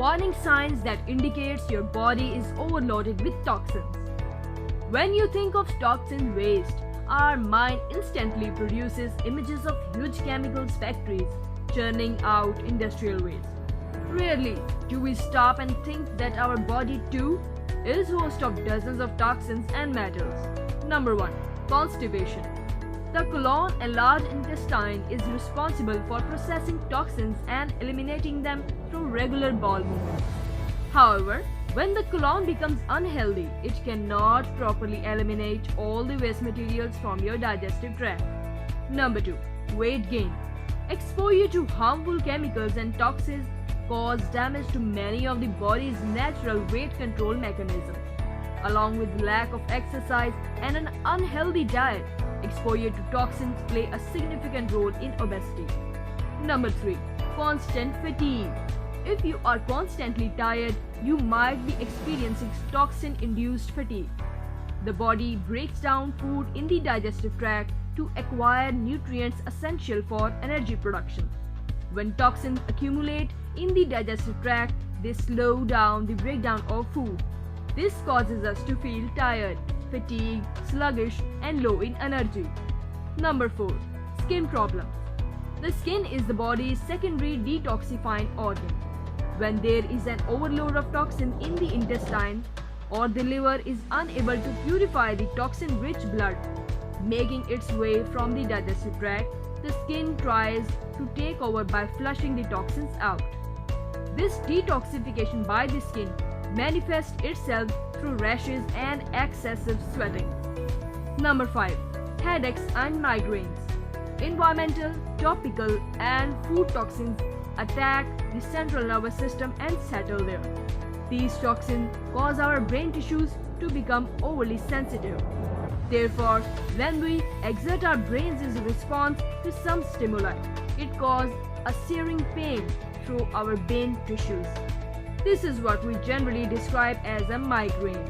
warning signs that indicates your body is overloaded with toxins. When you think of toxin waste, our mind instantly produces images of huge chemicals factories churning out industrial waste. Rarely do we stop and think that our body too is host of dozens of toxins and metals. Number 1. Constipation. The colon and large intestine is responsible for processing toxins and eliminating them through regular bowel movements. However, when the colon becomes unhealthy, it cannot properly eliminate all the waste materials from your digestive tract. Number 2. Weight gain. Exposure to harmful chemicals and toxins cause damage to many of the body's natural weight control mechanisms. Along with lack of exercise and an unhealthy diet, exposure to toxins play a significant role in obesity. Number 3. Constant fatigue. If you are constantly tired, you might be experiencing toxin-induced fatigue. The body breaks down food in the digestive tract to acquire nutrients essential for energy production. When toxins accumulate in the digestive tract, they slow down the breakdown of food. This causes us to feel tired, fatigued, sluggish, and low in energy. Number 4. Skin problems. The skin is the body's secondary detoxifying organ. When there is an overload of toxin in the intestine, or the liver is unable to purify the toxin-rich blood making its way from the digestive tract, the skin tries to take over by flushing the toxins out. This detoxification by the skin manifests itself through rashes and excessive sweating. Number 5. Headaches and migraines. Environmental, topical, and food toxins attack the central nervous system and settle there. These toxins cause our brain tissues to become overly sensitive. Therefore, when we exert our brains in response to some stimuli, it causes a searing pain through our brain tissues. This is what we generally describe as a migraine.